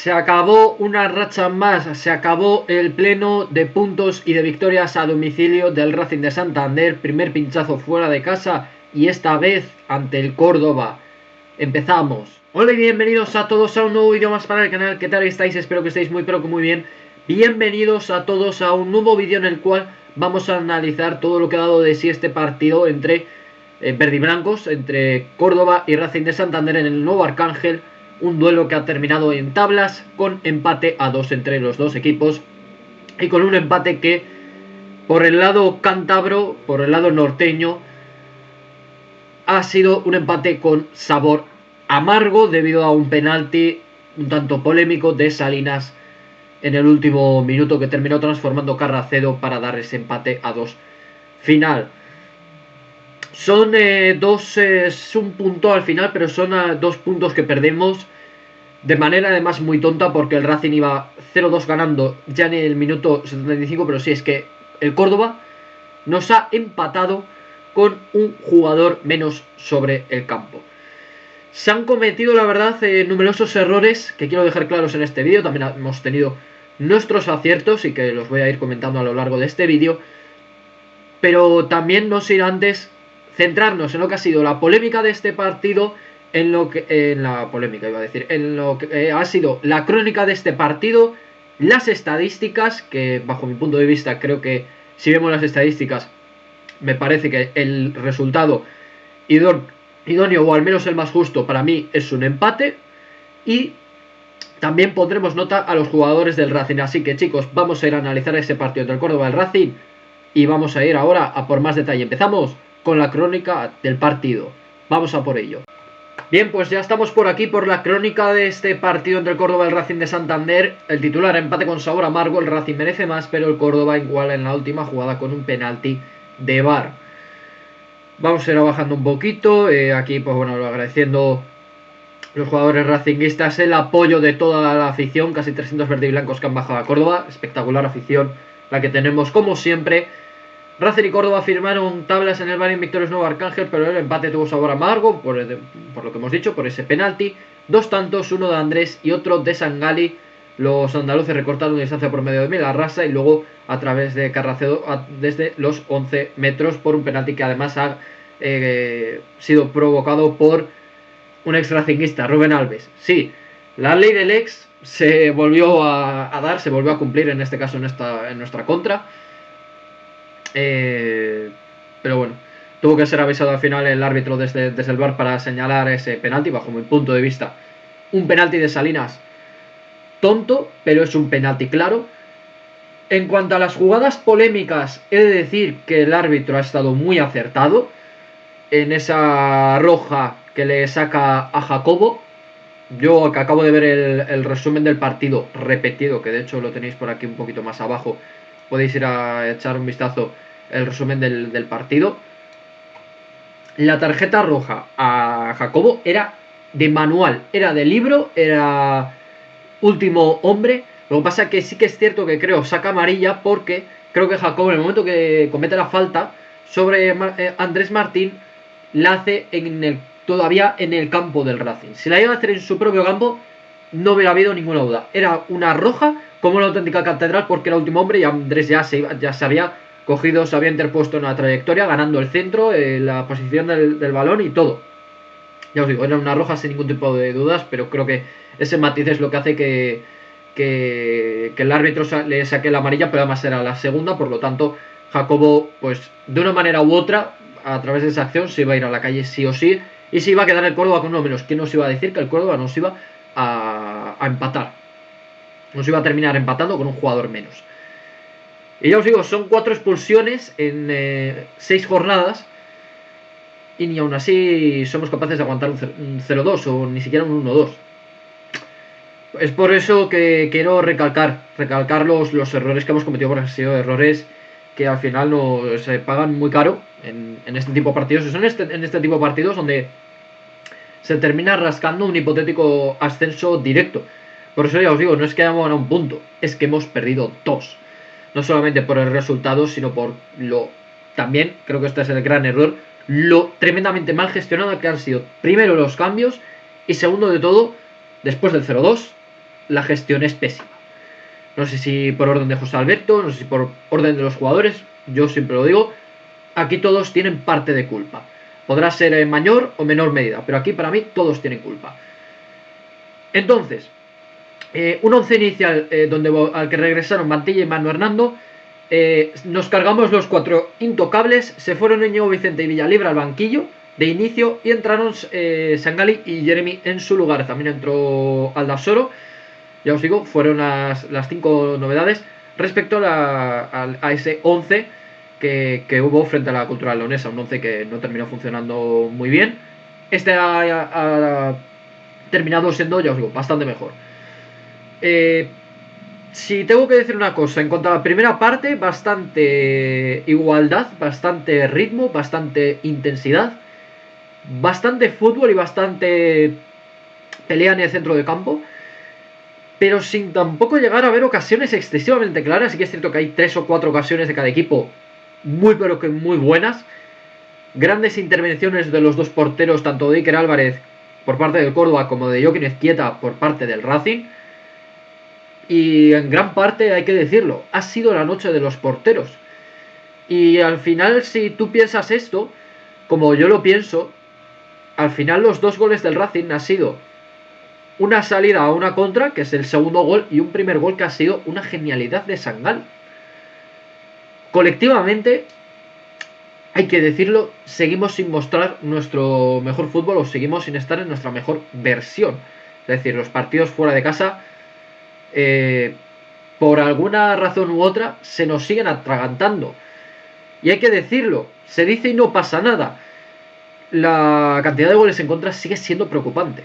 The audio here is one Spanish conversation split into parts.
Se acabó una racha más, se acabó el pleno de puntos y de victorias a domicilio del Racing de Santander. Primer pinchazo fuera de casa y esta vez ante el Córdoba. Empezamos. Hola y bienvenidos a todos a un nuevo vídeo más para el canal. ¿Qué tal estáis? Espero que estéis muy pero que muy bien. Bienvenidos a todos a un nuevo vídeo en el cual vamos a analizar todo lo que ha dado de sí este partido entre verde y blancos, entre Córdoba y Racing de Santander en el nuevo Arcángel. Un duelo que ha terminado en tablas con empate a 2 entre los dos equipos y con un empate que por el lado cántabro, por el lado norteño, ha sido un empate con sabor amargo debido a un penalti un tanto polémico de Salinas en el último minuto que terminó transformando Carracedo para dar ese empate a 2 final. Son es un punto al final, pero son 2 puntos que perdemos de manera además muy tonta, porque el Racing iba 0-2 ganando ya en el minuto 75, pero sí, es que el Córdoba nos ha empatado con un jugador menos sobre el campo. Se han cometido, la verdad, numerosos errores que quiero dejar claros en este vídeo. También hemos tenido nuestros aciertos y que los voy a ir comentando a lo largo de este vídeo. Pero también no sin antes centrarnos en lo que ha sido la polémica de este partido, en lo que ha sido la crónica de este partido, las estadísticas, que bajo mi punto de vista creo que si vemos las estadísticas me parece que el resultado idóneo o al menos el más justo para mí es un empate, y también pondremos nota a los jugadores del Racing. Así que chicos, vamos a ir a analizar ese partido entre el Córdoba y el Racing y vamos a ir ahora a por más detalle. Empezamos con la crónica del partido. Vamos a por ello. Bien, pues ya estamos por aquí por la crónica de este partido entre el Córdoba y el Racing de Santander. El titular: empate con sabor amargo, el Racing merece más, pero el Córdoba iguala en la última jugada con un penalti de VAR. Vamos a ir bajando un poquito, aquí pues bueno, agradeciendo los jugadores racinguistas el apoyo de toda la afición, casi 300 verde y blancos que han bajado a Córdoba. Espectacular afición la que tenemos como siempre. Racing y Córdoba firmaron tablas en el Bar Victorious Nuevo Arcángel, pero el empate tuvo sabor amargo por lo que hemos dicho, por ese penalti. 2 tantos, uno de Andrés y otro de Sangali. Los andaluces recortaron distancia por medio de Milarrasa y luego a través de Carracedo desde los 11 metros por un penalti que además ha sido provocado por un ex racinguista, Rubén Alves. Sí, la ley del ex se volvió a dar, se volvió a cumplir en este caso en nuestra contra. Pero bueno, tuvo que ser avisado al final el árbitro desde el VAR para señalar ese penalti. Bajo mi punto de vista, un penalti de Salinas tonto, pero es un penalti claro. En cuanto a las jugadas polémicas, he de decir que el árbitro ha estado muy acertado en esa roja que le saca a Jacobo. Yo que acabo de ver el resumen del partido repetido, que de hecho lo tenéis por aquí un poquito más abajo, podéis ir a echar un vistazo el resumen del partido. La tarjeta roja a Jacobo era de manual, era de libro, era último hombre. Lo que pasa es que sí que es cierto que creo saca amarilla, porque creo que Jacobo en el momento que comete la falta sobre Andrés Martín la hace todavía en el campo del Racing. Si la iba a hacer en su propio campo no hubiera habido ninguna duda. Era una roja como una auténtica catedral, porque era último hombre y Andrés ya se había cogido, se había interpuesto en la trayectoria, ganando el centro, la posición del balón y todo. Ya os digo, era una roja sin ningún tipo de dudas, pero creo que ese matiz es lo que hace que el árbitro le saque la amarilla, pero además era la segunda. Por lo tanto, Jacobo, pues de una manera u otra, a través de esa acción se iba a ir a la calle sí o sí, y se iba a quedar el Córdoba con uno menos. ¿Quién nos iba a decir que el Córdoba nos iba a empatar? Nos iba a terminar empatando con un jugador menos. Y ya os digo, son 4 expulsiones en 6 jornadas, y ni aún así somos capaces de aguantar un 0-2 o ni siquiera un 1-2. Es por eso que quiero recalcar los errores que hemos cometido, porque han sido errores que al final nos pagan muy caro en este tipo de partidos. Son en este tipo de partidos donde se termina rascando un hipotético ascenso directo. Por eso ya os digo, no es que hayamos ganado un punto, es que hemos perdido 2. No solamente por el resultado, sino por también, creo que este es el gran error, lo tremendamente mal gestionado que han sido, primero, los cambios, y segundo de todo, después del 0-2, la gestión es pésima. No sé si por orden de José Alberto, no sé si por orden de los jugadores, yo siempre lo digo, aquí todos tienen parte de culpa. Podrá ser en mayor o menor medida, pero aquí para mí todos tienen culpa. Entonces, un once inicial al que regresaron Mantilla y Manu Hernando. Nos cargamos los 4 intocables. Se fueron Íñigo Vicente y Villalibre al banquillo de inicio y entraron Sangali y Jeremy en su lugar. También entró Aldasoro. Ya os digo, fueron las 5 novedades respecto a ese 11 que hubo frente a la Cultural Leonesa. Un 11 que no terminó funcionando muy bien. Este ha terminado siendo, ya os digo, bastante mejor. Si tengo que decir una cosa, en cuanto a la primera parte, bastante igualdad, bastante ritmo, bastante intensidad, bastante fútbol y bastante pelea en el centro de campo, pero sin tampoco llegar a ver ocasiones excesivamente claras. Sí que es cierto que hay 3 o 4 ocasiones de cada equipo muy pero que muy buenas. Grandes intervenciones de los dos porteros, tanto de Iker Álvarez por parte del Córdoba como de Joaquín Ezquieta por parte del Racing. Y en gran parte, hay que decirlo, ha sido la noche de los porteros. Y al final, si tú piensas esto, como yo lo pienso, al final los 2 goles del Racing han sido una salida a una contra, que es el segundo gol, y un primer gol que ha sido una genialidad de Sangal. Colectivamente, hay que decirlo, seguimos sin mostrar nuestro mejor fútbol o seguimos sin estar en nuestra mejor versión. Es decir, los partidos fuera de casa, por alguna razón u otra, se nos siguen atragantando. Y hay que decirlo, se dice y no pasa nada. La cantidad de goles en contra sigue siendo preocupante.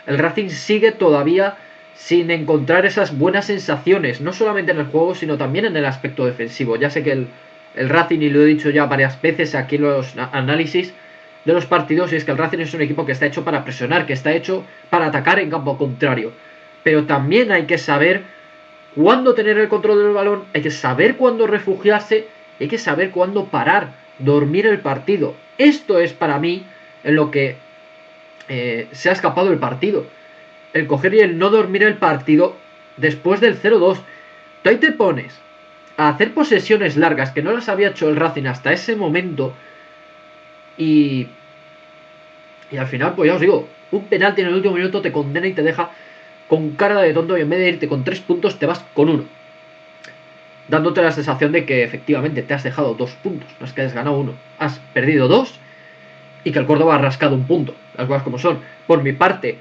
El Racing sigue todavía sin encontrar esas buenas sensaciones, no solamente en el juego, sino también en el aspecto defensivo. Ya sé que el Racing, y lo he dicho ya varias veces aquí en los análisis de los partidos, y es que el Racing es un equipo que está hecho para presionar, que está hecho para atacar en campo contrario. Pero también hay que saber cuándo tener el control del balón, hay que saber cuándo refugiarse, hay que saber cuándo parar, dormir el partido. Esto es para mí en lo que se ha escapado el partido. El coger y el no dormir el partido después del 0-2. Tú ahí te pones a hacer posesiones largas que no las había hecho el Racing hasta ese momento y al final, pues ya os digo, un penalti en el último minuto te condena y te deja con cara de tonto, y en vez de irte con 3 puntos te vas con 1, dándote la sensación de que efectivamente te has dejado 2 puntos, no es que has ganado 1, has perdido 2 y que el Córdoba ha rascado 1 punto, las cosas como son. Por mi parte,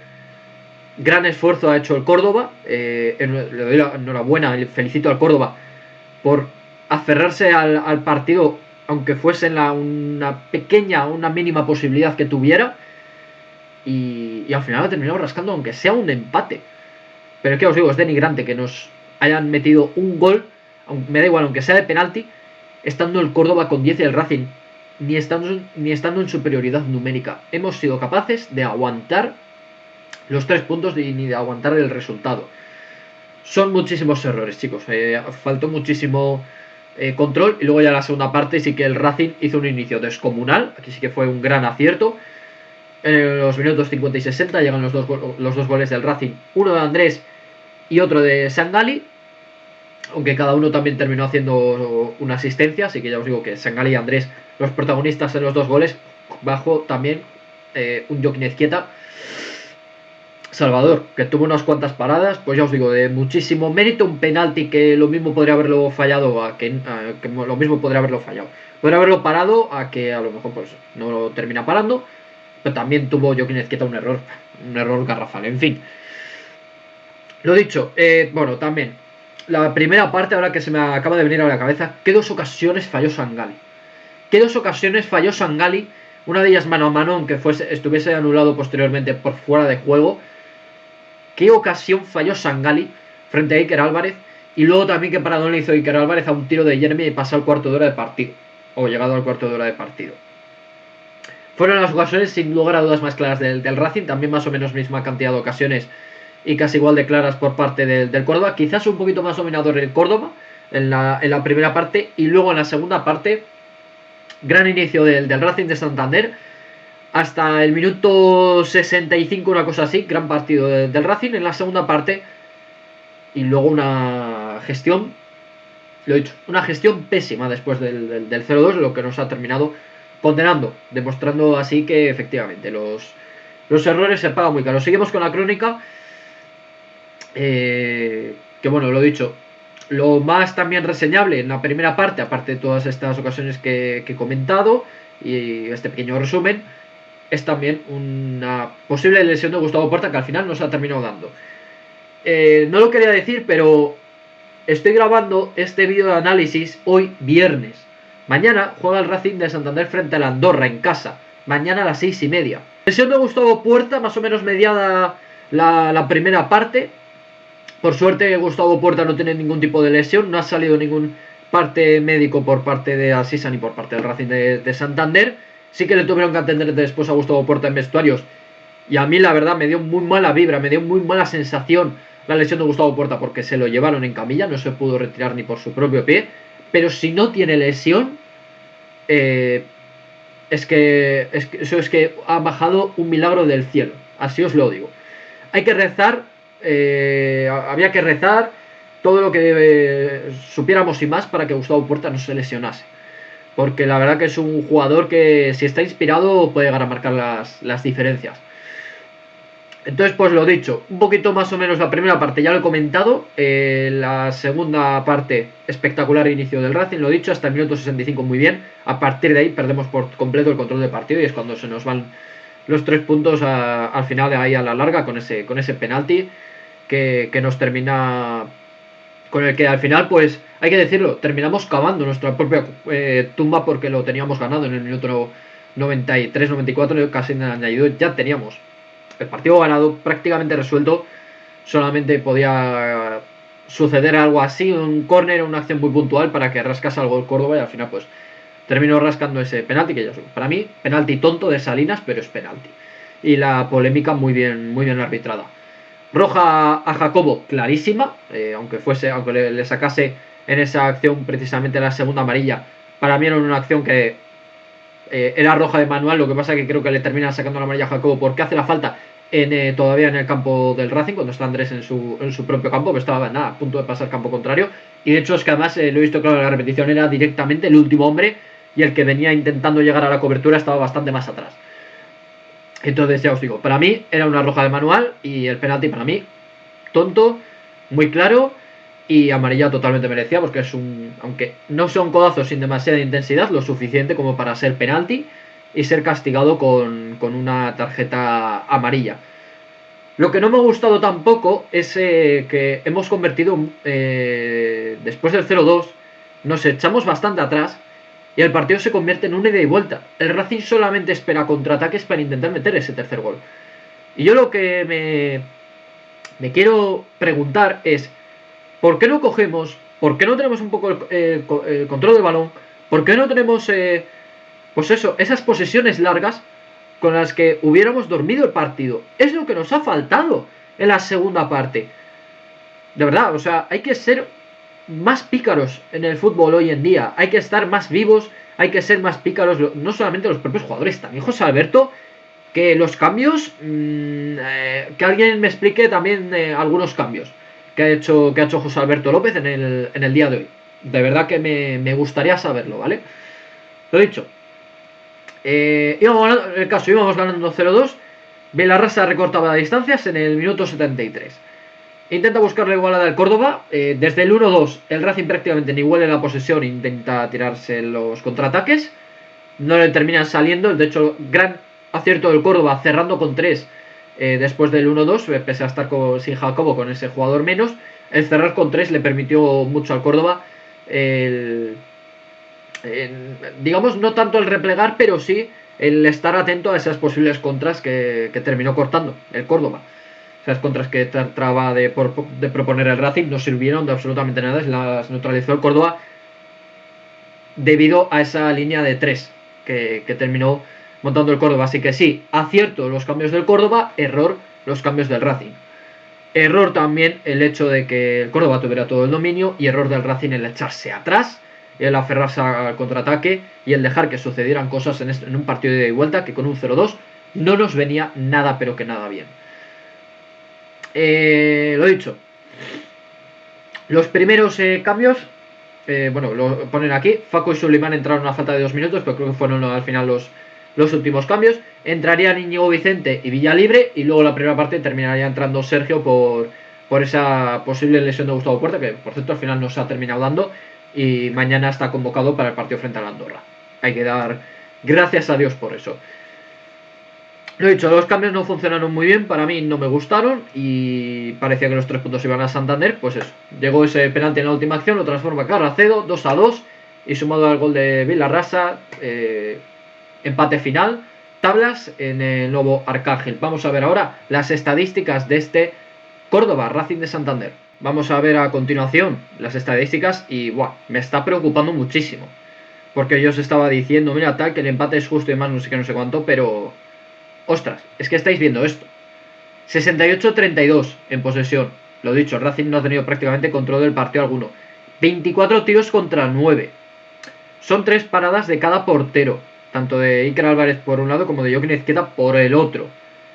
gran esfuerzo ha hecho el Córdoba, le doy la enhorabuena y felicito al Córdoba por aferrarse al partido, aunque fuese en una pequeña, una mínima posibilidad que tuviera, y al final ha terminado rascando, aunque sea un empate. Pero es que os digo, es denigrante que nos hayan metido un gol, me da igual, aunque sea de penalti, estando el Córdoba con 10 y el Racing ni estando en superioridad numérica. Hemos sido capaces de aguantar los 3 puntos ni de aguantar el resultado. Son muchísimos errores, chicos. Faltó muchísimo control, y luego ya la segunda parte sí que el Racing hizo un inicio descomunal. Aquí sí que fue un gran acierto. En los minutos 50 y 60 llegan los dos goles del Racing, uno de Andrés y otro de Sangali, aunque cada uno también terminó haciendo una asistencia, así que ya os digo que Sangali y Andrés, los protagonistas en los 2 goles, bajo también un Joaquín Ezquieta. Salvador, que tuvo unas cuantas paradas, pues ya os digo, de muchísimo mérito, un penalti que lo mismo podría haberlo fallado, que lo mismo podría haberlo fallado. Podría haberlo parado, a que a lo mejor pues no lo termina parando, pero también tuvo Joaquín Ezquieta un error garrafal, en fin. Lo dicho, bueno, también, la primera parte, ahora que se me acaba de venir a la cabeza, ¿qué 2 ocasiones falló Sangali? ¿Qué 2 ocasiones falló Sangali? Una de ellas mano a mano, aunque estuviese anulado posteriormente por fuera de juego. ¿Qué ocasión falló Sangali frente a Iker Álvarez? Y luego también qué paradón le hizo Iker Álvarez a un tiro de Jeremy y pasó al cuarto de hora de partido. O llegado al cuarto de hora de partido. Fueron las ocasiones sin lugar a dudas más claras del Racing. También más o menos misma cantidad de ocasiones y casi igual de claras por parte del Córdoba. Quizás un poquito más dominador el Córdoba en la primera parte. Y luego en la segunda parte, gran inicio del Racing de Santander. Hasta el minuto 65, una cosa así, gran partido del Racing. En la segunda parte, y luego una gestión, lo he dicho, una gestión pésima después del 0-2, lo que nos ha terminado condenando, demostrando así que efectivamente los errores se pagan muy caro. Seguimos con la crónica, que bueno, lo he dicho, lo más también reseñable en la primera parte, aparte de todas estas ocasiones que he comentado y este pequeño resumen, es también una posible lesión de Gustavo Puerta que al final nos ha terminado dando. No lo quería decir, pero estoy grabando este vídeo de análisis hoy viernes. Mañana juega el Racing de Santander frente al Andorra en casa. Mañana a las 6:30. Lesión de Gustavo Puerta, más o menos mediada la primera parte. Por suerte Gustavo Puerta no tiene ningún tipo de lesión. No ha salido ningún parte médico por parte de Asisa ni por parte del Racing de Santander. Sí que le tuvieron que atender después a Gustavo Puerta en vestuarios. Y a mí la verdad me dio muy mala vibra, me dio muy mala sensación la lesión de Gustavo Puerta porque se lo llevaron en camilla, no se pudo retirar ni por su propio pie. Pero si no tiene lesión, es que ha bajado un milagro del cielo. Así os lo digo. Hay que rezar, había que rezar todo lo que supiéramos y más para que Gustavo Puerta no se lesionase. Porque la verdad que es un jugador que si está inspirado puede llegar a marcar las diferencias. Entonces, pues lo dicho, un poquito más o menos la primera parte ya lo he comentado. La segunda parte, espectacular inicio del Racing, lo dicho, hasta el minuto 65 muy bien. A partir de ahí perdemos por completo el control del partido y es cuando se nos van los 3 puntos al final de ahí a la larga con ese penalti que nos termina, con el que al final, pues hay que decirlo, terminamos cavando nuestra propia tumba porque lo teníamos ganado en el minuto 93-94, casi en el añadido ya teníamos el partido ganado, prácticamente resuelto. Solamente podía suceder algo así, un córner, una acción muy puntual para que rascase algo el Córdoba y al final pues terminó rascando ese penalti que ya para mí penalti tonto de Salinas, pero es penalti. Y la polémica muy bien arbitrada. Roja a Jacobo, clarísima, aunque le sacase en esa acción precisamente la segunda amarilla. Para mí era una acción que era roja de manual, lo que pasa que creo que le termina sacando la amarilla a Jacobo porque hace la falta todavía en el campo del Racing, cuando está Andrés en su propio campo, que estaba a punto de pasar campo contrario. Y de hecho es que además lo he visto claro en la repetición, era directamente el último hombre y el que venía intentando llegar a la cobertura estaba bastante más atrás. Entonces ya os digo, para mí era una roja de manual y el penalti para mí tonto, muy claro y amarilla totalmente merecida porque aunque no sea un codazo sin demasiada intensidad, lo suficiente como para ser penalti y ser castigado con una tarjeta amarilla. Lo que no me ha gustado tampoco es que hemos convertido, después del 0-2, nos echamos bastante atrás y el partido se convierte en un ida y vuelta. El Racing solamente espera contraataques para intentar meter ese tercer gol. Y yo lo que me quiero preguntar es, ¿por qué no cogemos, por qué no tenemos un poco el control del balón? ¿Por qué no tenemos, pues eso, esas posesiones largas con las que hubiéramos dormido el partido? Es lo que nos ha faltado en la segunda parte. De verdad, o sea, hay que ser más pícaros en el fútbol hoy en día. Hay que estar más vivos, hay que ser más pícaros, no solamente los propios jugadores, también José Alberto, que los cambios, que alguien me explique también algunos cambios que ha hecho José Alberto López en el día de hoy. De verdad que me gustaría saberlo, ¿vale? Lo dicho. Íbamos ganando 0-2. Belarrasa recortaba distancias en el minuto 73. Intenta buscar la igualada del Córdoba. Desde el 1-2 el Racing prácticamente ni huele la posesión, intenta tirarse los contraataques. No le terminan saliendo. De hecho, gran acierto del Córdoba cerrando con 3 después del 1-2, pese a estar sin Jacobo, con ese jugador menos. El cerrar con 3 le permitió mucho al Córdoba digamos, no tanto el replegar, pero sí el estar atento a esas posibles contras que terminó cortando el Córdoba. Esas contras que trataba de proponer el Racing no sirvieron de absolutamente nada, las neutralizó el Córdoba debido a esa línea de 3 que terminó montando el Córdoba. Así que sí, acierto los cambios del Córdoba, error los cambios del Racing. Error también el hecho de que el Córdoba tuviera todo el dominio y error del Racing el echarse atrás, el aferrarse al contraataque y el dejar que sucedieran cosas en un partido de ida y vuelta que con un 0-2 no nos venía nada pero que nada bien. Lo dicho, Los primeros cambios, bueno, lo ponen aquí. Facu y Suleiman entraron a falta de 2 minutos, pero creo que fueron al final los últimos cambios. Entrarían Íñigo Vicente y Villalibre, y luego la primera parte terminaría entrando Sergio por esa posible lesión de Gustavo Puerta, que por cierto al final no se ha terminado dando, y mañana está convocado para el partido frente a la Andorra. Hay que dar gracias a Dios por eso. Lo he dicho, los cambios no funcionaron muy bien, para mí no me gustaron y parecía que los 3 puntos iban a Santander. Pues eso, llegó ese penalti en la última acción, lo transforma Carracedo, 2-2, y sumado al gol de Vilarrasa, empate final, tablas en el nuevo Arcángel. Vamos a ver ahora las estadísticas de este Córdoba Racing de Santander. Vamos a ver a continuación las estadísticas y me está preocupando muchísimo, porque yo os estaba diciendo, mira, tal, que el empate es justo y más, no sé qué, no sé cuánto, pero ostras, es que estáis viendo esto. 68-32 en posesión. Lo dicho, el Racing no ha tenido prácticamente control del partido alguno. 24 tiros contra 9. Son 3 paradas de cada portero, tanto de Iker Álvarez por un lado como de Joaquín Ezqueta por el otro.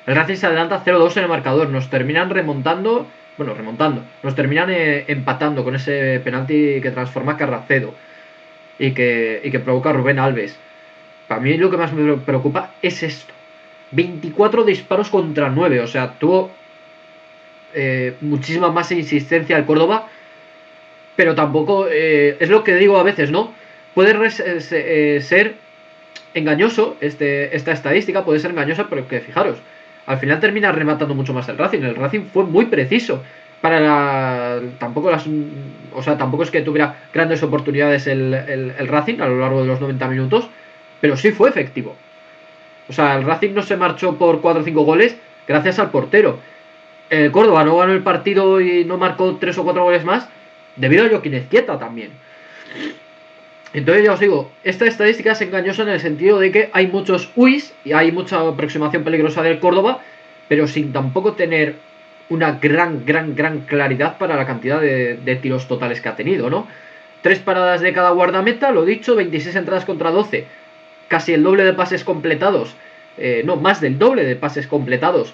El Racing se adelanta 0-2 en el marcador. Nos terminan remontando. Nos terminan empatando con ese penalti que transforma Carracedo y que provoca Rubén Alves. Para mí lo que más me preocupa es esto. 24 disparos contra 9. O sea, tuvo muchísima más insistencia el Córdoba. Pero tampoco, es lo que digo a veces, ¿no? Puede ser engañoso, esta estadística puede ser engañosa, pero que fijaros, al final termina rematando mucho más el Racing. El Racing fue muy preciso. Tampoco tampoco es que tuviera grandes oportunidades el Racing a lo largo de los 90 minutos, pero sí fue efectivo. O sea, el Racing no se marchó por 4 o 5 goles gracias al portero. El Córdoba no ganó el partido y no marcó 3 o 4 goles más debido a Joaquín Ezqueta también. Entonces ya os digo, esta estadística es engañosa en el sentido de que hay muchos UIs y hay mucha aproximación peligrosa del Córdoba, pero sin tampoco tener una gran claridad para la cantidad de tiros totales que ha tenido, ¿no? 3 paradas de cada guardameta, lo dicho, 26 entradas contra 12, casi el doble de pases completados, más del doble de pases completados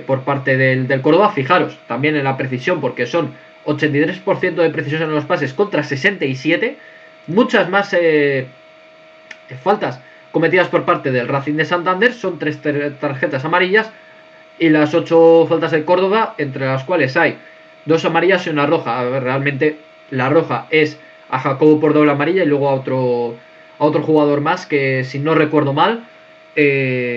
por parte del Córdoba. Fijaros, también en la precisión, porque son 83% de precisión en los pases contra 67%, muchas más faltas cometidas por parte del Racing de Santander, son 3 tarjetas amarillas, y las 8 faltas del Córdoba, entre las cuales hay 2 amarillas y una roja. A ver, realmente la roja es a Jacobo por doble amarilla y luego a otro jugador más que, si no recuerdo mal, esa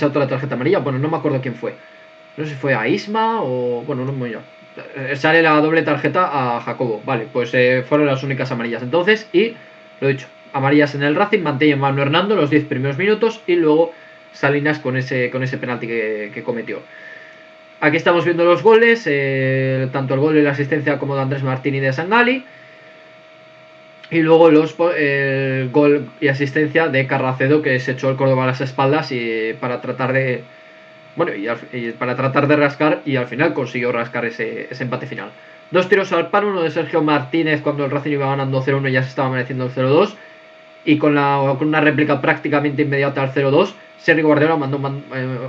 otra tarjeta amarilla, bueno, no me acuerdo quién fue, no sé si fue a Isma o, bueno, no me sale la doble tarjeta a Jacobo, vale, pues fueron las únicas amarillas entonces. Y lo he dicho, amarillas en el Racing, Mantella y Manu Hernando los 10 primeros minutos, y luego Salinas con ese penalti que cometió. Aquí estamos viendo los goles, tanto el gol y la asistencia como de Andrés Martín y de Sangali, y luego el gol y asistencia de Carracedo, que se echó el Córdoba a las espaldas y para tratar de rascar, y al final consiguió rascar ese empate final. 2 tiros al palo, uno de Sergio Martínez cuando el Racing iba ganando 0-1 y ya se estaba mereciendo el 0-2, y con una réplica prácticamente inmediata al 0-2, Sergio Guardiola mandó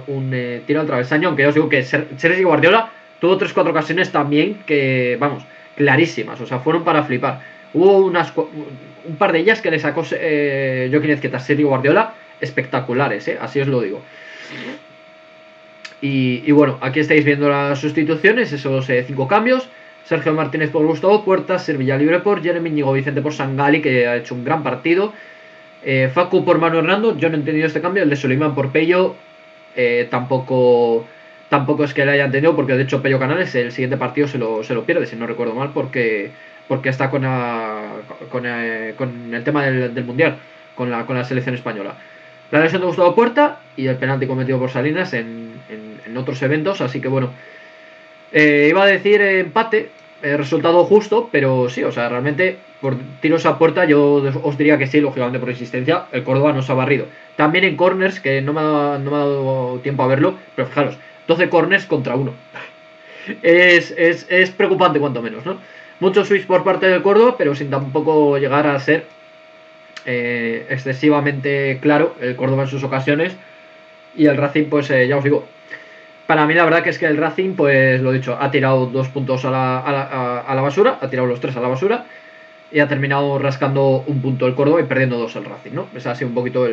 un tiro al travesaño, aunque ya os digo que Sergio Guardiola tuvo 3-4 ocasiones también que, vamos, clarísimas, o sea, fueron para flipar. Hubo un par de ellas que le sacó Joaquín Ezqueta a Sergio Guardiola espectaculares, así os lo digo. Y bueno, aquí estáis viendo las sustituciones, esos 5 cambios. Sergio Martínez por Gustavo Puerta, Servilla libre por Jeremy, Íñigo Vicente por Sangali, que ha hecho un gran partido, Facu por Manu Hernando. Yo no he entendido este cambio. El de Suleiman por Pello, tampoco es que le haya entendido, porque de hecho Pello Canales el siguiente partido se lo pierde, si no recuerdo mal, porque está con el tema del Mundial, con la selección española. La lesión de Gustavo Puerta y el penalti cometido por Salinas en otros eventos, así que bueno, iba a decir empate, resultado justo, pero sí, o sea, realmente por tiros a puerta yo os diría que sí, lógicamente por insistencia el Córdoba nos ha barrido. También en corners, que no me ha dado tiempo a verlo, pero fijaros, 12 corners contra 1. Es preocupante cuanto menos, ¿no? Muchos switch por parte del Córdoba, pero sin tampoco llegar a ser excesivamente claro el Córdoba en sus ocasiones. Y el Racing, pues ya os digo, Para mí la verdad que es que el Racing, pues lo dicho, ha tirado 2 puntos a la basura, ha tirado los 3 a la basura y ha terminado rascando un punto el Córdoba y perdiendo 2 el Racing, ¿no? Ese ha sido un poquito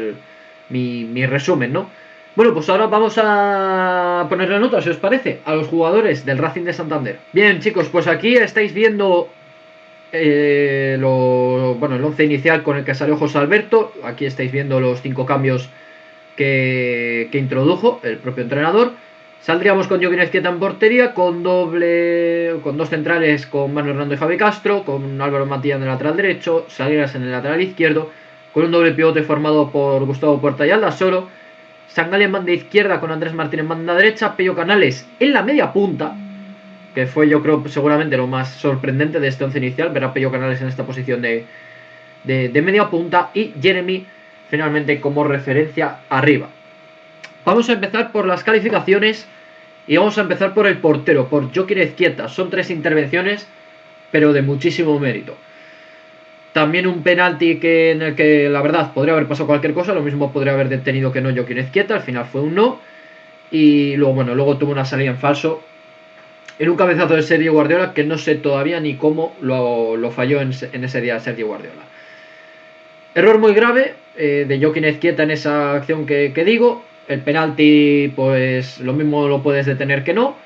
mi resumen, ¿no? Bueno, pues ahora vamos a ponerle nota, si os parece, a los jugadores del Racing de Santander. Bien, chicos, pues aquí estáis viendo el 11 inicial con el que salió José Alberto. Aquí estáis viendo los 5 cambios que introdujo el propio entrenador. Saldríamos con Joaquín Ezquieta en portería, con dos centrales, con Manu Hernando y Javi Castro, con Álvaro Matilla en el lateral derecho, Salinas en el lateral izquierdo, con un doble pivote formado por Gustavo Puerta y Aldasoro, Sangali en banda izquierda con Andrés Martín en banda derecha, Pello Canales en la media punta, que fue yo creo seguramente lo más sorprendente de este once inicial, ver a Pello Canales en esta posición de media punta, y Jeremy finalmente como referencia arriba. Vamos a empezar por las calificaciones y vamos a empezar por el portero, por Joaquín Ezquieta. Son 3 intervenciones, pero de muchísimo mérito. También un penalti en el que la verdad podría haber pasado cualquier cosa, lo mismo podría haber detenido que no Joaquín Ezquieta, al final fue un no. Y luego tuvo una salida en falso en un cabezazo de Sergio Guardiola que no sé todavía ni cómo lo falló en ese día Sergio Guardiola. Error muy grave de Joaquín Ezquieta en esa acción que digo. El penalti, pues lo mismo lo puedes detener que no.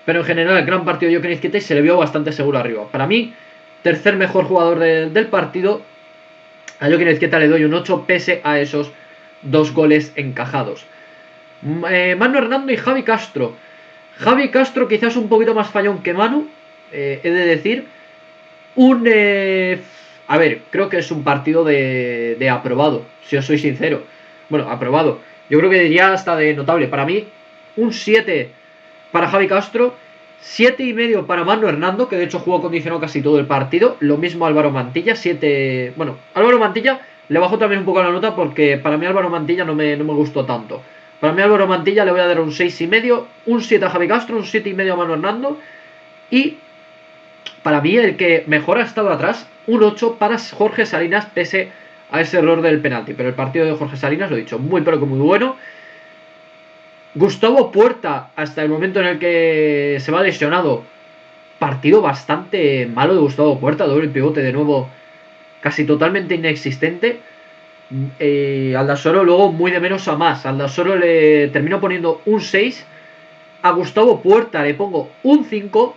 Pero en general, el gran partido de Joaquín Ezquieta se le vio bastante seguro arriba. Para mí, tercer mejor jugador del partido. A Joaquín Ezquieta le doy un 8 pese a esos 2 goles encajados. Manu Hernando y Javi Castro. Javi Castro quizás un poquito más fallón que Manu, he de decir. A ver, creo que es un partido de aprobado, si os soy sincero. Bueno, aprobado. Yo creo que diría hasta de notable. Para mí, un 7 para Javi Castro, 7,5 para Manu Hernando, que de hecho jugó condicionado casi todo el partido. Lo mismo Álvaro Mantilla, 7... Bueno, Álvaro Mantilla le bajó también un poco la nota porque para mí Álvaro Mantilla no me gustó tanto. Para mí Álvaro Mantilla le voy a dar un 6,5, un 7 a Javi Castro, un 7,5 a Manu Hernando. Y para mí el que mejor ha estado atrás, un 8 para Jorge Salinas, pese a ese error del penalti. Pero el partido de Jorge Salinas, lo he dicho, muy pero que muy bueno. Gustavo Puerta, hasta el momento en el que se va lesionado, partido bastante malo de Gustavo Puerta, doble pivote de nuevo, casi totalmente inexistente. Aldasoro luego muy de menos a más. Aldasoro le termino poniendo un 6. A Gustavo Puerta le pongo un 5.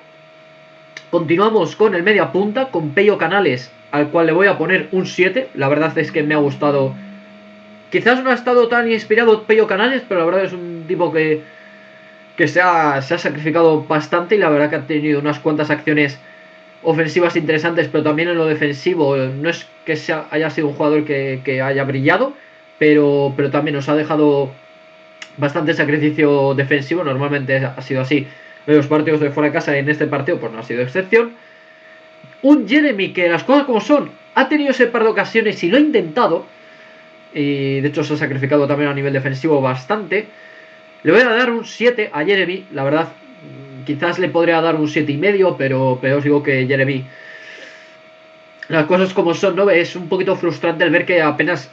Continuamos con el media punta, con Pello Canales, al cual le voy a poner un 7. La verdad es que me ha gustado. Quizás no ha estado tan inspirado Pello Canales, pero la verdad es un tipo que se ha sacrificado bastante y la verdad que ha tenido unas cuantas acciones ofensivas interesantes, pero también en lo defensivo no es que haya sido un jugador que haya brillado, pero también nos ha dejado bastante sacrificio defensivo. Normalmente ha sido así en los partidos de fuera de casa, y en este partido pues no ha sido excepción. Un Jeremy que las cosas como son, ha tenido ese par de ocasiones y lo ha intentado, y de hecho se ha sacrificado también a nivel defensivo bastante. Le voy a dar un 7 a Jeremy, la verdad. Quizás le podría dar un 7,5, pero os digo que Jeremy, las cosas como son, ¿no? Es un poquito frustrante el ver que apenas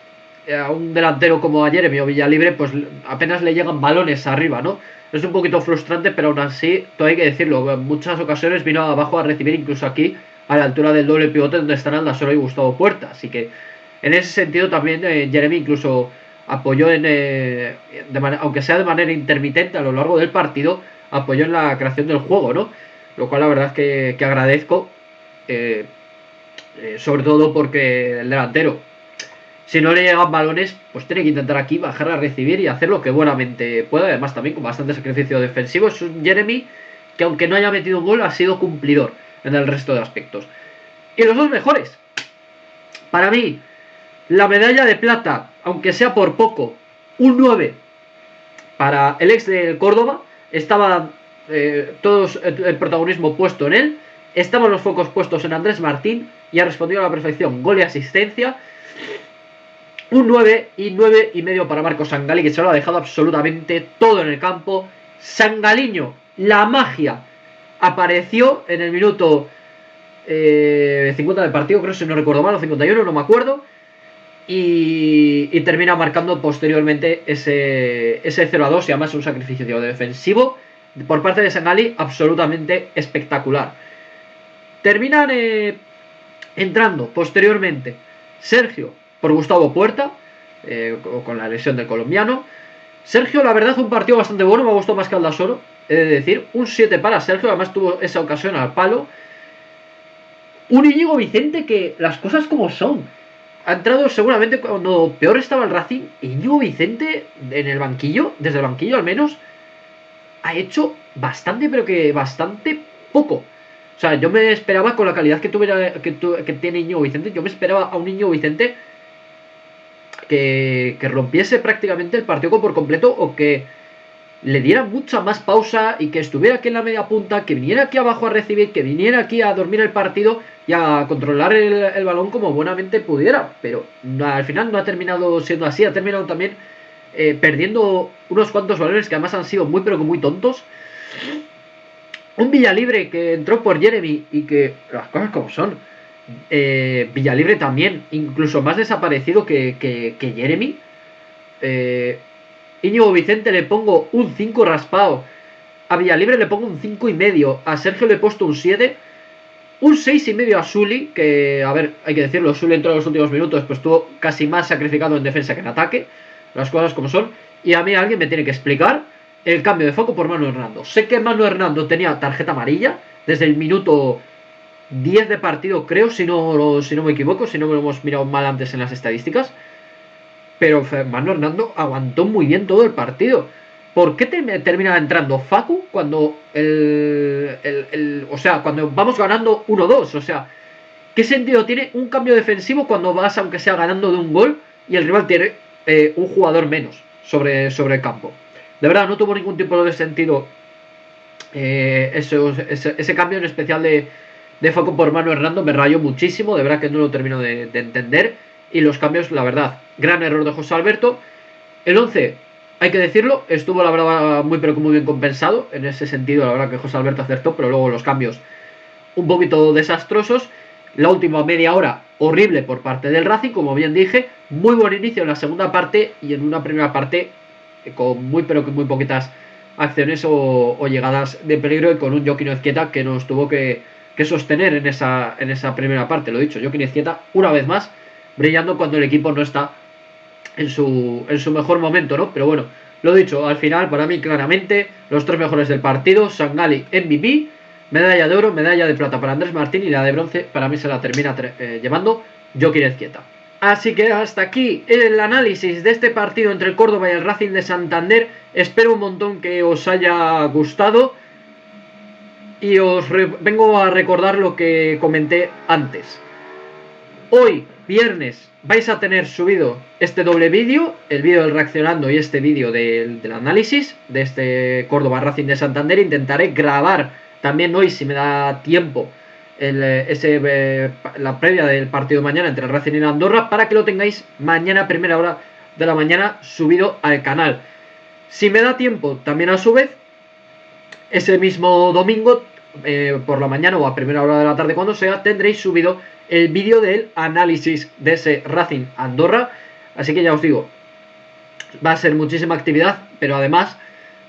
a un delantero como a Jeremy o Villalibre, pues apenas le llegan balones arriba, ¿no? Es un poquito frustrante, pero aún así, todo hay que decirlo, en muchas ocasiones vino abajo a recibir, incluso aquí, a la altura del doble pivote donde están Aldasoro y Gustavo Puerta. Así que, en ese sentido también Jeremy incluso apoyó aunque sea de manera intermitente a lo largo del partido, apoyó en la creación del juego, ¿no? Lo cual la verdad es que agradezco, sobre todo porque el delantero, si no le llegan balones, pues tiene que intentar aquí bajar a recibir y hacer lo que buenamente pueda, además también con bastante sacrificio defensivo. Es un Jeremy que, aunque no haya metido un gol, ha sido cumplidor en el resto de aspectos. Y los dos mejores, para mí, la medalla de plata, aunque sea por poco, un 9 para el ex del Córdoba. Estaba todos el protagonismo puesto en él, estaban los focos puestos en Andrés Martín y ha respondido a la perfección, gol y asistencia. Un 9 y 9,5 para Marco Sangali, que se lo ha dejado absolutamente todo en el campo. Sangaliño, la magia, apareció en el minuto 50 del partido, creo, si no recuerdo mal, o 51, no me acuerdo. y termina marcando posteriormente ese 0-2 y además un sacrificio defensivo por parte de Sangali absolutamente espectacular. Terminan entrando posteriormente Sergio por Gustavo Puerta, con la lesión del colombiano. Sergio, la verdad, un partido bastante bueno, me gustó más que Aldasoro, he de decir, un 7 para Sergio, además tuvo esa ocasión al palo. Un Íñigo Vicente que las cosas como son, ha entrado seguramente cuando peor estaba el Racing. Íñigo Vicente en el banquillo, desde el banquillo al menos, ha hecho bastante, pero que bastante poco. O sea, yo me esperaba, con la calidad que tiene Íñigo Vicente, yo me esperaba a un Íñigo Vicente que rompiese prácticamente el partido por completo, o que le diera mucha más pausa y que estuviera aquí en la media punta, que viniera aquí abajo a recibir, que viniera aquí a dormir el partido y a controlar el balón como buenamente pudiera. Pero al final no ha terminado siendo así, ha terminado también perdiendo unos cuantos balones que además han sido muy pero que muy tontos. Un Villalibre que entró por Jeremy y que las cosas como son. Villalibre también, incluso más desaparecido que Jeremy. Íñigo Vicente le pongo un 5 raspado. A Villalibre le pongo un 5,5. A Sergio le he puesto un 7. Un 6,5 a Sully, que, a ver, hay que decirlo, Sully entró en los últimos minutos, pues estuvo casi más sacrificado en defensa que en ataque. Las cosas como son. Y a mí alguien me tiene que explicar el cambio de foco por Manu Hernando. Sé que Manu Hernando tenía tarjeta amarilla desde el minuto 10 de partido, creo, si no me equivoco, si no me lo hemos mirado mal antes en las estadísticas. Pero Manu Hernando aguantó muy bien todo el partido. ¿Por qué termina entrando Facu cuando o sea, cuando vamos ganando 1-2? O sea, ¿qué sentido tiene un cambio defensivo cuando vas, aunque sea ganando de un gol, y el rival tiene un jugador menos sobre el campo? De verdad, no tuvo ningún tipo de sentido ese cambio, en especial de Facu por Manu Hernando. Me rayó muchísimo, de verdad que no lo termino de entender. Y los cambios, la verdad, gran error de José Alberto. El 11, hay que decirlo, estuvo la verdad muy pero muy bien compensado. En ese sentido, la verdad que José Alberto acertó, pero luego los cambios un poquito desastrosos. La última media hora horrible por parte del Racing, como bien dije. Muy buen inicio en la segunda parte, y en una primera parte con muy pero que muy poquitas acciones o llegadas de peligro, y con un Joaquín Ezquieta que nos tuvo que sostener en esa primera parte. Lo dicho, Joaquín Ezquieta una vez más brillando cuando el equipo no está en su mejor momento, ¿no? Pero bueno, lo dicho, al final, para mí, claramente, los tres mejores del partido: Sangali, MVP, medalla de oro, medalla de plata para Andrés Martín, y la de bronce, para mí, se la termina llevando Joaquín Ezquieta. Así que hasta aquí el análisis de este partido entre el Córdoba y el Racing de Santander. Espero un montón que os haya gustado, y os vengo a recordar lo que comenté antes. Hoy, viernes, vais a tener subido este doble vídeo, el vídeo del reaccionando y este vídeo del análisis de este Córdoba Racing de Santander. Intentaré grabar también hoy, si me da tiempo, la previa del partido de mañana entre el Racing y la Andorra, para que lo tengáis mañana a primera hora de la mañana subido al canal. Si me da tiempo, también a su vez, ese mismo domingo, por la mañana o a primera hora de la tarde, cuando sea, tendréis subido el vídeo del análisis de ese Racing Andorra. Así que ya os digo, va a ser muchísima actividad, pero además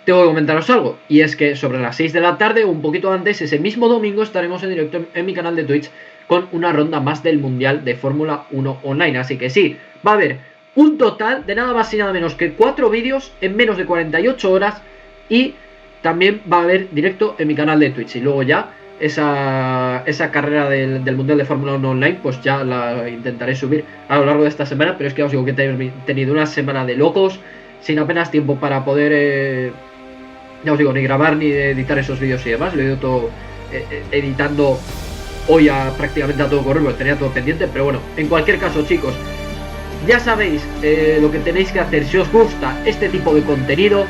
tengo que comentaros algo, y es que sobre las 6 de la tarde, un poquito antes, ese mismo domingo, estaremos en directo en mi canal de Twitch con una ronda más del Mundial de Fórmula 1 Online. Así que sí, va a haber un total de nada más y nada menos que 4 vídeos en menos de 48 horas, y también va a haber directo en mi canal de Twitch. Y luego ya esa carrera del Mundial de Fórmula 1 Online, pues ya la intentaré subir a lo largo de esta semana. Pero es que os digo que he tenido una semana de locos, sin apenas tiempo para poder, ya os digo, ni grabar ni editar esos vídeos y demás. Lo he ido todo editando hoy prácticamente a todo correr, porque tenía todo pendiente. Pero bueno, en cualquier caso, chicos, ya sabéis lo que tenéis que hacer si os gusta este tipo de contenido: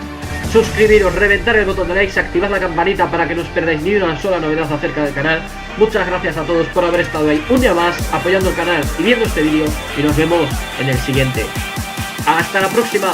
suscribiros, reventar el botón de likes, activad la campanita para que no os perdáis ni una sola novedad acerca del canal. Muchas gracias a todos por haber estado ahí un día más apoyando el canal y viendo este vídeo, y nos vemos en el siguiente. ¡Hasta la próxima!